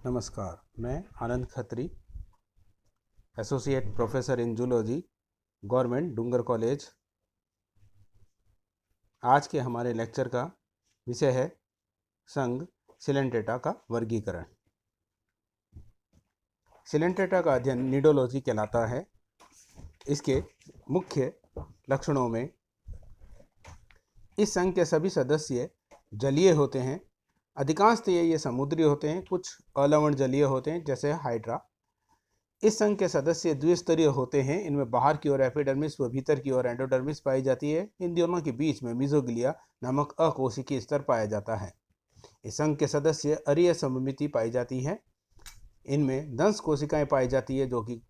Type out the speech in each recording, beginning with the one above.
नमस्कार, मैं Anand Khatri, associate professor in zoology, government Dungar college. आज के हमारे लेक्चर का विषय है संघ सिलेंट्रेटा का वर्गीकरण। सिलेंट्रेटा का अध्ययन निडोलॉजी कहलाता है। इसके मुख्य लक्षणों में इस संघ के सभी सदस्य जलीय होते हैं। अधिकांशतः ये समुद्री होते हैं, कुछ अलवण जलीय होते हैं जैसे हाइड्रा। इस संघ के सदस्य द्विस्तरीय होते हैं। इनमें बाहर की ओर एपिडर्मिस व भीतर की ओर एंडोडर्मिस पाई जाती है। इन दोनों के बीच में मीजोग्लिया नामक अकोशिकीय स्तर पाया जाता है। इस संघ के सदस्य अरीय सममिति पाई जाती है। इनमें दंश कोशिकाएं पाई जाती है जो कि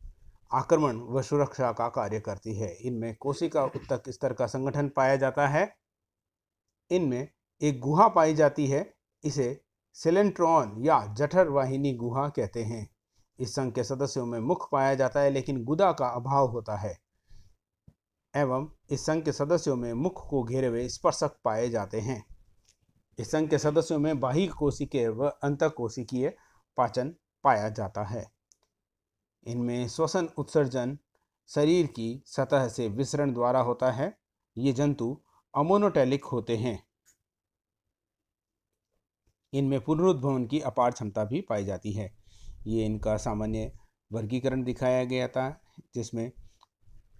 आक्रमण व सुरक्षा का कार्य करती है। इनमें कोशिका उत्तक स्तर का संगठन पाया जाता है। इनमें एक गुहा पाई जाती है, इसे सिलेंट्रॉन या जठर वाहिनी गुहा कहते हैं। इस संघ के सदस्यों में मुख पाया जाता है लेकिन गुदा का अभाव होता है एवं इस संघ के सदस्यों में मुख को घेरे हुए स्पर्शक पाए जाते हैं। इस संघ के सदस्यों में बाह्य कोशिकीय व अंतःकोशिकीय पाचन पाया जाता है। इनमें श्वसन उत्सर्जन शरीर की सतह से विसरण द्वारा होता है। ये जंतु अमोनोटेलिक होते हैं। इनमें पुनरुद्भवन की अपार क्षमता भी पाई जाती है। ये इनका सामान्य वर्गीकरण दिखाया गया था, जिसमें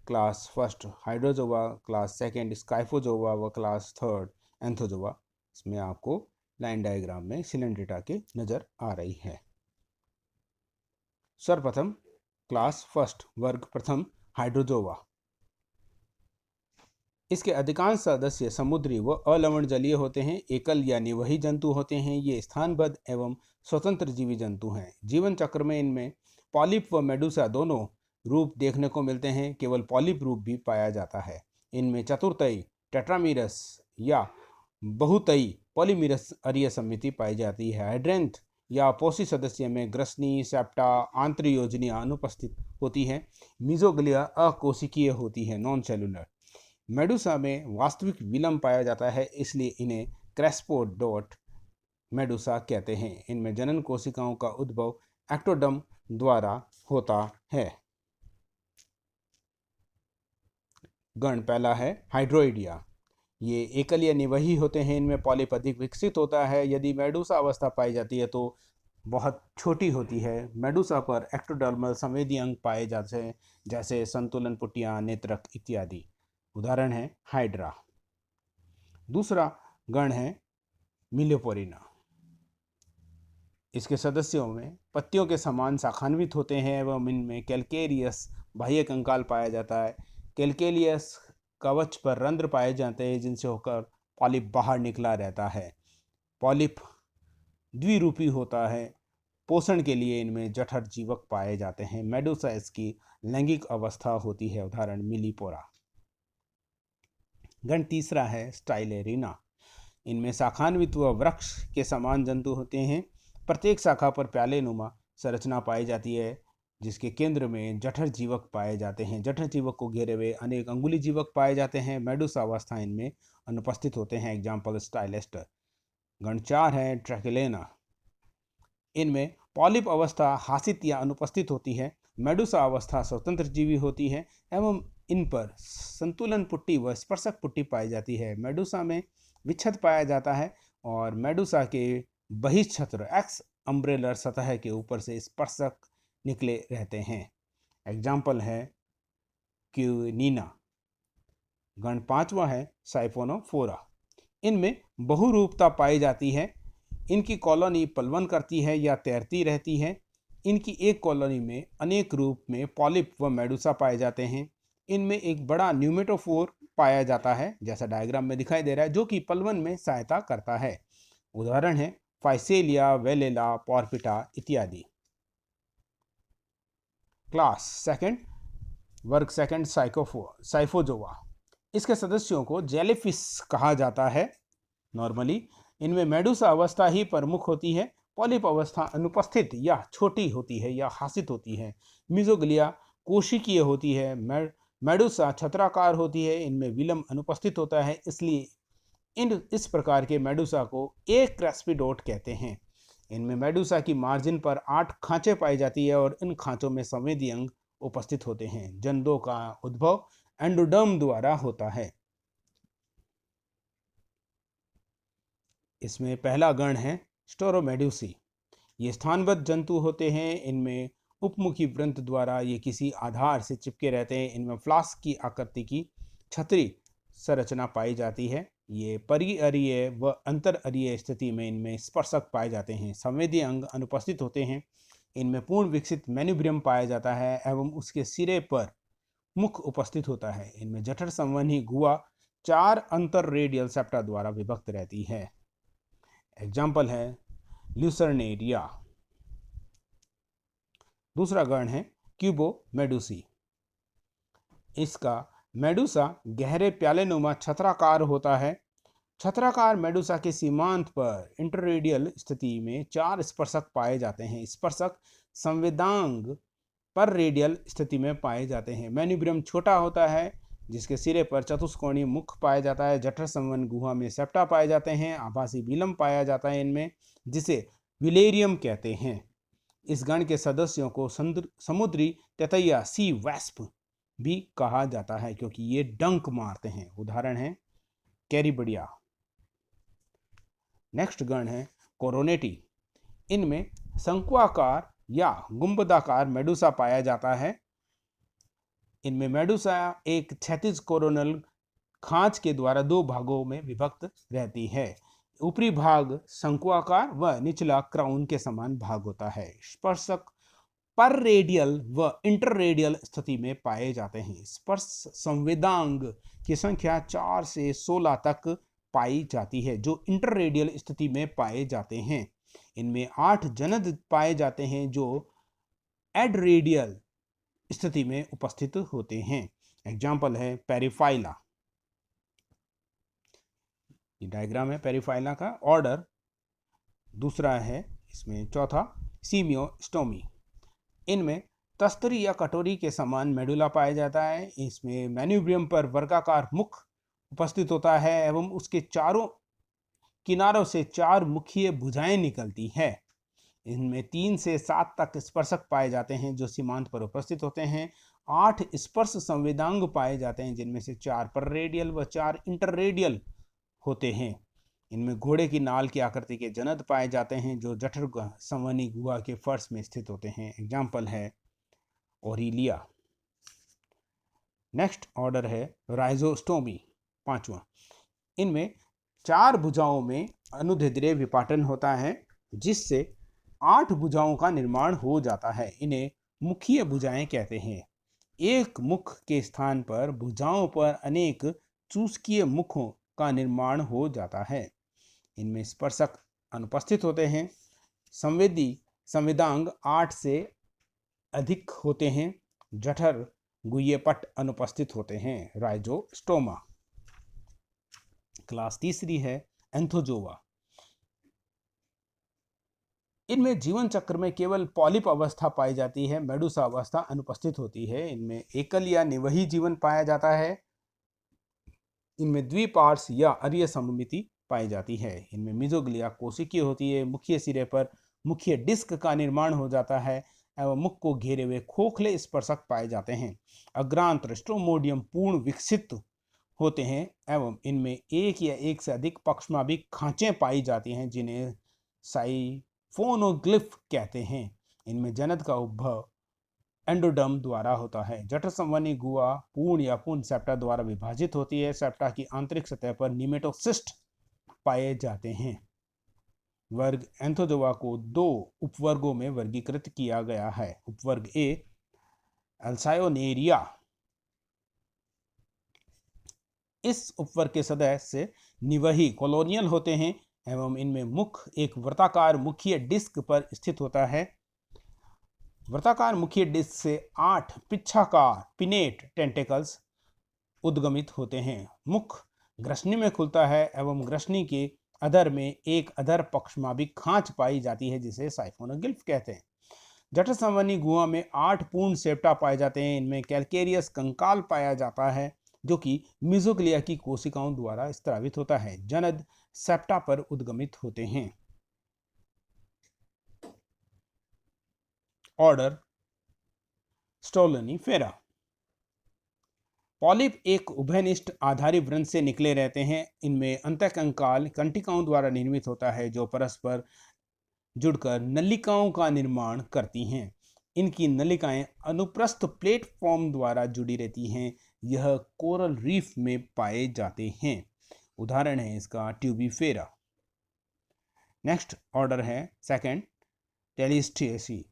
क्लास फर्स्ट हाइड्रोजोवा, क्लास सेकंड स्काइफोजोवा व क्लास थर्ड एंथोजोवा। इसमें आपको लाइन डायग्राम में सिलेंट्रेटा के नज़र आ रही है। सर्वप्रथम क्लास फर्स्ट वर्ग प्रथम हाइड्रोजोवा। इसके अधिकांश सदस्य समुद्री व अलवण जलीय होते हैं। एकल या निवही जंतु होते हैं। ये स्थानबद्ध एवं स्वतंत्र जीवी जंतु हैं। जीवन चक्र में इनमें पॉलिप व मेडुसा दोनों रूप देखने को मिलते हैं। केवल पॉलिप रूप भी पाया जाता है। इनमें चतुर्थयी टेट्रामीरस या बहुतयी पॉलीमीरस अरीय समिति पाई जाती है। हाइड्रेंथ या पोषी सदस्य में ग्रसनी, सेप्टा, आंत्रयोजनिया अनुपस्थित होती है। मीजोग्लिया अकोशिकीय होती है, नॉन सेलुलर। मेडुसा में वास्तविक विलंब पाया जाता है, इसलिए इन्हें क्रेस्पोडोट मेडुसा कहते हैं। इनमें जनन कोशिकाओं का उद्भव एक्टोडर्म द्वारा होता है। गण पहला है हाइड्रोइडिया। ये एकल या निवही होते हैं। इनमें पॉलिप अधिक विकसित होता है। यदि मेडुसा अवस्था पाई जाती है तो बहुत छोटी होती है। मेडुसा पर एक्टोडर्मल संवेदी अंग पाए जाते हैं जैसे संतुलन पुटियां, नेत्रक इत्यादि। उदाहरण है हाइड्रा। दूसरा गण है मिलियोपोरिना। इसके सदस्यों में पत्तियों के समान शाखान्वित होते हैं एवं इनमें कैलकेरियस बाह्य कंकाल पाया जाता है। कैलकेरियस कवच पर रंध्र पाए जाते हैं जिनसे होकर पॉलिप बाहर निकला रहता है। पॉलिप द्विरूपी होता है। पोषण के लिए इनमें जठर जीवक पाए जाते हैं। मेडुसा इसकी लैंगिक अवस्था होती है। उदाहरण मिलीपोरा। गण तीसरा है स्टाइलेरिना। इनमें शाखान्वित व वृक्ष के समान जंतु होते हैं। प्रत्येक शाखा पर प्याले नुमा संरचना पाई जाती है जिसके केंद्र में जठर जीवक पाए जाते हैं। जठर जीवक को घेरे हुए अनेक अंगुली जीवक पाए जाते हैं। मेडुसा अवस्था इनमें अनुपस्थित होते हैं। एग्जाम्पल स्टाइलेस्टर। गण चार है ट्रैकेलेना। इनमें पॉलिप अवस्था हासित या अनुपस्थित होती है। मेडुसा अवस्था स्वतंत्र जीवी होती है एवं इन पर संतुलन पुट्टी व स्पर्शक पुट्टी पाई जाती है। मेडुसा में विच्छेद पाया जाता है और मेडुसा के बहिःछत्र एक्स अम्ब्रेलर सतह के ऊपर से स्पर्शक निकले रहते हैं। एग्जाम्पल है क्यूनिना। गण पांचवा है साइफोनोफोरा। इनमें बहुरूपता पाई जाती है। इनकी कॉलोनी पलवन करती है या तैरती रहती है। इनकी एक कॉलोनी में अनेक रूप में पॉलिप व मेडुसा पाए जाते हैं। इनमें एक बड़ा न्यूमेटोफोर पाया जाता है जैसा डायग्राम में दिखाई दे रहा है, जो कि पलवन में सहायता करता है। उदाहरण है फाइसेलिया, वेलेला, पॉर्पिटा इत्यादि। क्लास सेकंड वर्ग सेकंड साइफोजोआ। इसके सदस्यों को जेलीफिश कहा जाता है। नॉर्मली इनमें मेडुसा अवस्था ही प्रमुख होती है। पॉलिप अवस्था अनुपस्थित या छोटी होती है या हासित होती है। मिजोग्लिया कोशिकीय होती है। मेडुसा छत्राकार होती है। इनमें विलंब अनुपस्थित होता है, इसलिए इस प्रकार के मेडुसा को एक क्रेस्पिडोट कहते हैं। इनमें मेडुसा की मार्जिन पर 8 खांचे पाई जाती है और इन खांचों में संवेदी अंग उपस्थित होते हैं। जंतुओं का उद्भव एंडोडर्म द्वारा होता है। इसमें पहला गण है स्टोरोमेडुसी। ये स्थानबद्ध जंतु होते हैं। इनमें उपमुखी वृंत द्वारा ये किसी आधार से चिपके रहते हैं। इनमें फ्लास्क की आकृति की छतरी संरचना पाई जाती है। ये परिअरीय व अंतरअरीय स्थिति में इनमें स्पर्शक पाए जाते हैं। संवेदी अंग अनुपस्थित होते हैं। इनमें पूर्ण विकसित मेन्यूब्रियम पाया जाता है एवं उसके सिरे पर मुख उपस्थित होता है। इनमें जठर संवहनी गुहा 4 अंतर रेडियल सेप्टा द्वारा विभक्त रहती है। एग्जाम्पल है ल्यूसर्नेरिया। दूसरा गण है क्यूबोमेडुसी। इसका मेडुसा गहरे प्यालेनुमा छत्राकार होता है। छत्राकार मेडुसा के सीमांत पर इंटररेडियल स्थिति में 4 स्पर्शक पाए जाते हैं। स्पर्शक संवेदांग पर रेडियल स्थिति में पाए जाते हैं। मेन्यूब्रियम छोटा होता है जिसके सिरे पर चतुष्कोणीय मुख पाया जाता है। जठर संवहन गुहा में सेप्टा पाए जाते हैं। आभासी बिलम पाया जाता है इनमें, जिसे विलेरियम कहते हैं। इस गण के सदस्यों को समुद्री ततैया सी वैस्प भी कहा जाता है क्योंकि ये डंक मारते हैं। उदाहरण है कैरिबडिया। नेक्स्ट गण है कोरोनेटी। इनमें शंक्वाकार या गुंबदाकार मेडुसा पाया जाता है। इनमें मेडुसा एक क्षैतिज कोरोनल खांच के द्वारा 2 भागों में विभक्त रहती है। ऊपरी भाग शंक्वाकार व निचला क्राउन के समान भाग होता है। स्पर्शक पर रेडियल व इंटररेडियल स्थिति में पाए जाते हैं। स्पर्श संवेदांग की संख्या 4 से 16 तक पाई जाती है जो इंटररेडियल स्थिति में पाए जाते हैं। इनमें 8 जनद पाए जाते हैं जो एडरेडियल स्थिति में उपस्थित होते हैं। एग्जाम्पल है पेरिफाइला। ये डायग्राम है पेरिफाइला का। ऑर्डर दूसरा है इसमें चौथा सीमियोस्टोमी। इनमें तस्तरी या कटोरी के समान मेडुला पाया जाता है। इसमें मेन्यूब्रियम पर वर्गाकार मुख उपस्थित होता है एवं उसके चारों किनारों से 4 मुखीय भुजाएं निकलती है। इनमें 3 से 7 तक स्पर्शक पाए जाते हैं जो सीमांत पर उपस्थित होते हैं। 8 स्पर्श संवेदांग पाए जाते हैं जिनमें से 4 पर रेडियल व 4 इंटररेडियल होते हैं। इनमें घोड़े की नाल की आकृति के जनद पाए जाते हैं जो जठर संवहनी गुहा के फर्श में स्थित होते हैं। एग्जाम्पल है ओरिलिया। नेक्स्ट ऑर्डर है राइजोस्टोमी, 5वां। इनमें 4 भुजाओं में अनुदैर्ध्य विपाटन होता है जिससे 8 भुजाओं का निर्माण हो जाता है। इन्हें मुखीय भुजाएं कहते हैं। एक मुख के स्थान पर भुजाओं पर अनेक चूसकीय मुखों का निर्माण हो जाता है। इनमें स्पर्शक अनुपस्थित होते हैं। संवेदांग 8 से अधिक होते हैं। जठर गुह्यपट अनुपस्थित होते हैं। राइजोस्टोमा। क्लास तीसरी है एंथोजोवा। इनमें जीवन चक्र में केवल पॉलिप अवस्था पाई जाती है। मेडुसा अवस्था अनुपस्थित होती है। इनमें एकल या निवही जीवन पाया जाता है। इनमें द्विपार्श या अरीय सममिति पाई जाती है। इनमें मिजोग्लिया कोशिकीय होती है। मुख्य सिरे पर मुख्य डिस्क का निर्माण हो जाता है एवं मुख को घेरे हुए खोखले स्पर्शक पाए जाते हैं। अग्रांत्र स्ट्रोमोडियम पूर्ण विकसित होते हैं एवं इनमें एक या एक से अधिक पक्षमाभिक खांचें पाई जाती हैं जिन्हें साइफोनोग्लिफ कहते हैं। इनमें जनद का उद्भव एंडोडर्म द्वारा होता है। जठर संवहनी गुहा पूर्ण या पूर्ण सेप्टा द्वारा विभाजित होती है। सेप्टा की आंतरिक सतह पर निमेटोसिस्ट पाए जाते हैं। वर्ग एंथोजोआ को 2 उपवर्गों में वर्गीकृत किया गया है। उपवर्ग ए अल्सायोनेरिया। इस उपवर्ग के सदस्य निवही कॉलोनियल होते हैं एवं इनमें मुख एक वृत्ताकार मुखीय डिस्क पर स्थित होता है। वृत्ताकार मुखीय डिस्क से 8 पिच्छाकार पिनेट टेंटेकल्स उद्गमित होते हैं। मुख ग्रसनी में खुलता है एवं ग्रसनी के अधर में एक अधर पक्षमाभिक खांच पाई जाती है जिसे साइफोनोग्लिफ कहते हैं। जठर संवहनी गुहा में 8 पूर्ण सेप्टा पाए जाते हैं। इनमें कैलकेरियस कंकाल पाया जाता है जो कि मिजोग्लिया की कोशिकाओं द्वारा स्त्रावित होता है। जनद सेप्टा पर उद्गमित होते हैं। ऑर्डर स्टोलेनिफेरा। पॉलिप एक उभयनिष्ठ आधारी व्रंश से निकले रहते हैं। इनमें अंतःकंकाल कंटिकाओं द्वारा निर्मित होता है जो परस्पर जुड़कर नलिकाओं का निर्माण करती हैं। इनकी नलिकाएं अनुप्रस्थ प्लेटफॉर्म द्वारा जुड़ी रहती हैं। यह कोरल रीफ में पाए जाते हैं। उदाहरण है इसका ट्यूबिफेरा। नेक्स्ट ऑर्डर है सेकंड टेलिस्टिएसी।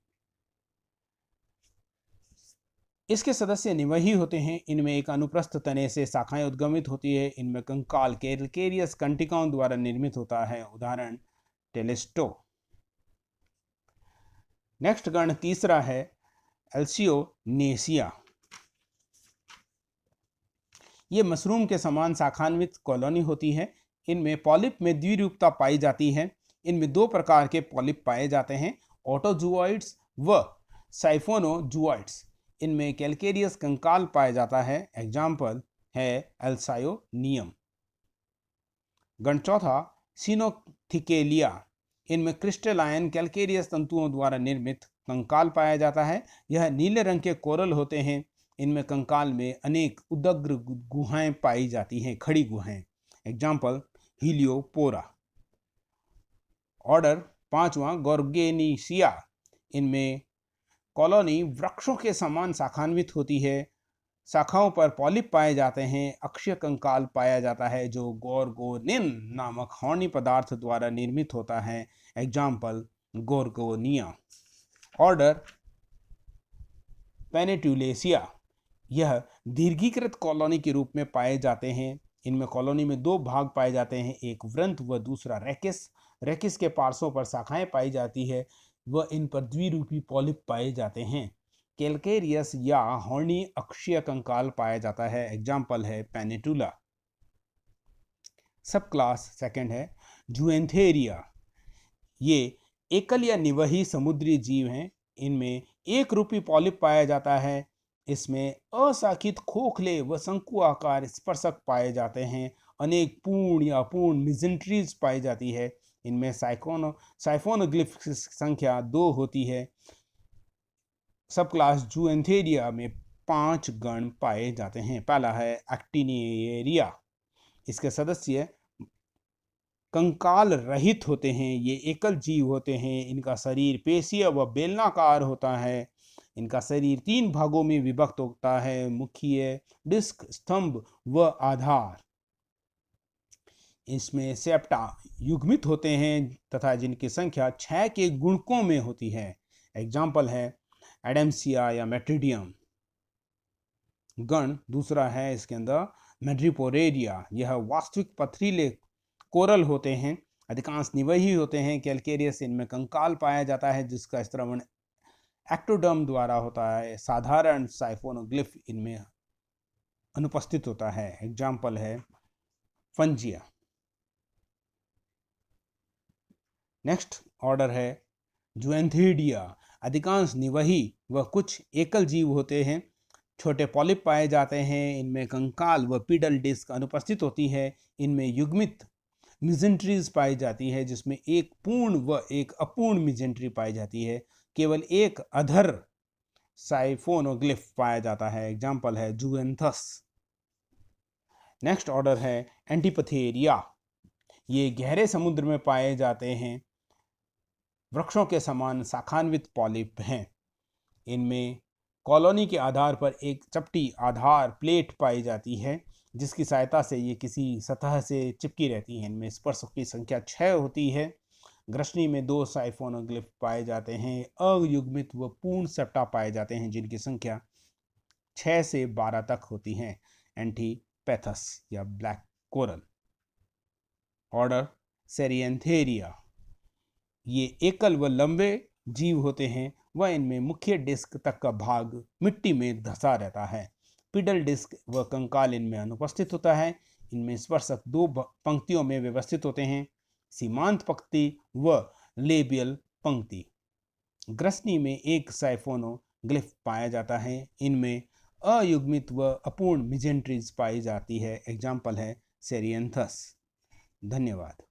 इसके सदस्य निवही होते हैं। इनमें एक अनुप्रस्थ तने से शाखाएं उद्गमित होती है। इनमें कंकाल कैलकेरियस कंटिकाओं द्वारा निर्मित होता है। उदाहरण टेलिस्टो। नेक्स्ट गण तीसरा है एल्सियोनेसिया। ये मशरूम के समान शाखान्वित कॉलोनी होती है। इनमें पॉलिप में द्विरूपता पाई जाती है। इनमें दो प्रकार के पॉलिप पाए जाते हैं, ऑटोजूऑइड्स व साइफोनोजूऑइड्स। इनमें कैलकेरियस कंकाल पाया जाता है। एग्जाम्पल है एल्सायोनियम। गण चौथा सिनोथिकेलिया। इनमें क्रिस्टलाइन कैलकेरियस तंतुओं द्वारा निर्मित कंकाल पाया जाता है। यह नीले रंग के कोरल होते हैं। इनमें कंकाल में अनेक उदग्र गुहाएं पाई जाती हैं, खड़ी गुहाएं। एग्जाम्पल हीलियोपोरा। ऑर्डर पांचवा गोर्गेनिसिया। इनमें कॉलोनी वृक्षों के समान शाखान्वित होती है। शाखाओं पर पॉलिप पाए जाते हैं। अक्षीय कंकाल पाया जाता है जो गोर्गोनिन नामक हॉर्नी पदार्थ द्वारा निर्मित होता है। एग्जाम्पल गोर्गोनिया। ऑर्डर पेनिट्यूलेसिया। यह दीर्घीकृत कॉलोनी के रूप में पाए जाते हैं। इनमें कॉलोनी में दो भाग पाए जाते हैं, एक वृंत व दूसरा रेकिस। रेकिस के पार्श्वों पर शाखाएं पाई जाती है व इन पर द्विरूपी पॉलिप पाए जाते हैं। कैलकेरियस या हॉर्नी अक्षीय कंकाल पाया जाता है। एग्जाम्पल है पेनिटुला। सब क्लास सेकंड है जुएंथेरिया। ये एकल या निवही समुद्री जीव हैं। इनमें एक रूपी पॉलिप पाया जाता है। इसमें अशाखित खोखले व शंकु आकार स्पर्शक पाए जाते हैं। अनेक पूर्ण या अपूर्ण मिजेंट्रीज पाई जाती है। इनमें साइफोनोग्लिफ की संख्या 2 होती है। सब क्लास जुएंथेरिया में 5 गण पाए जाते हैं। पहला है एक्टिनिएरिया। इसके सदस्य कंकाल रहित होते हैं। ये एकल जीव होते हैं। इनका शरीर पेशीय व बेलनाकार होता है। इनका शरीर 3 भागों में विभक्त होता है, मुख्य, डिस्क, स्तंभ व आधार। इसमें सेप्टा युग्मित होते हैं तथा जिनकी संख्या 6 के गुणकों में होती है। एग्जाम्पल है एडेम्सिया या मेट्रिडियम। गण दूसरा है इसके अंदर मेड्रिपोरेरिया। यह वास्तविक पथरीले कोरल होते हैं, अधिकांश निवही होते हैं। कैलकेरियस इनमें कंकाल पाया जाता है जिसका स्त्रवण एक्टोडर्म द्वारा होता है। साधारण साइफोनोग्लिफ इनमें अनुपस्थित होता है। एग्जाम्पल है फंजिया। नेक्स्ट ऑर्डर है जुएंथिडिया। अधिकांश निवही व कुछ एकल जीव होते हैं। छोटे पॉलिप पाए जाते हैं। इनमें कंकाल व पीडल डिस्क अनुपस्थित होती है। इनमें युग्मित मिजेंट्रीज पाई जाती है जिसमें एक पूर्ण व एक अपूर्ण मिजेंट्री पाई जाती है। केवल एक अधर साइफोनोग्लिफ पाया जाता है। एग्जाम्पल है जुएंथस। नेक्स्ट ऑर्डर है एंटीपथेरिया। ये गहरे समुद्र में पाए जाते हैं। वृक्षों के समान शाखान्वित पॉलिप हैं। इनमें कॉलोनी के आधार पर एक चपटी आधार प्लेट पाई जाती है जिसकी सहायता से ये किसी सतह से चिपकी रहती हैं। इनमें स्पर्शक की संख्या 6 होती है। ग्रसनी में 2 साइफोनोग्लिफ पाए जाते हैं। अयुग्मित व पूर्ण सेप्टा पाए जाते हैं जिनकी संख्या 6 से 12 तक होती हैं। एंटीपैथस या ब्लैक कोरल। ऑर्डर सेरिएंथेरिया। ये एकल व लंबे जीव होते हैं व इनमें मुख्य डिस्क तक का भाग मिट्टी में धंसा रहता है। पिडल डिस्क व कंकाल इनमें अनुपस्थित होता है। इनमें स्पर्शक 2 पंक्तियों में व्यवस्थित होते हैं, सीमांत पंक्ति व लेबियल पंक्ति। ग्रसनी में एक साइफोनोग्लिफ पाया जाता है। इनमें अयुग्मित व अपूर्ण मिजेंट्रीज पाई जाती है। एग्जाम्पल है सेरिएंथस। धन्यवाद।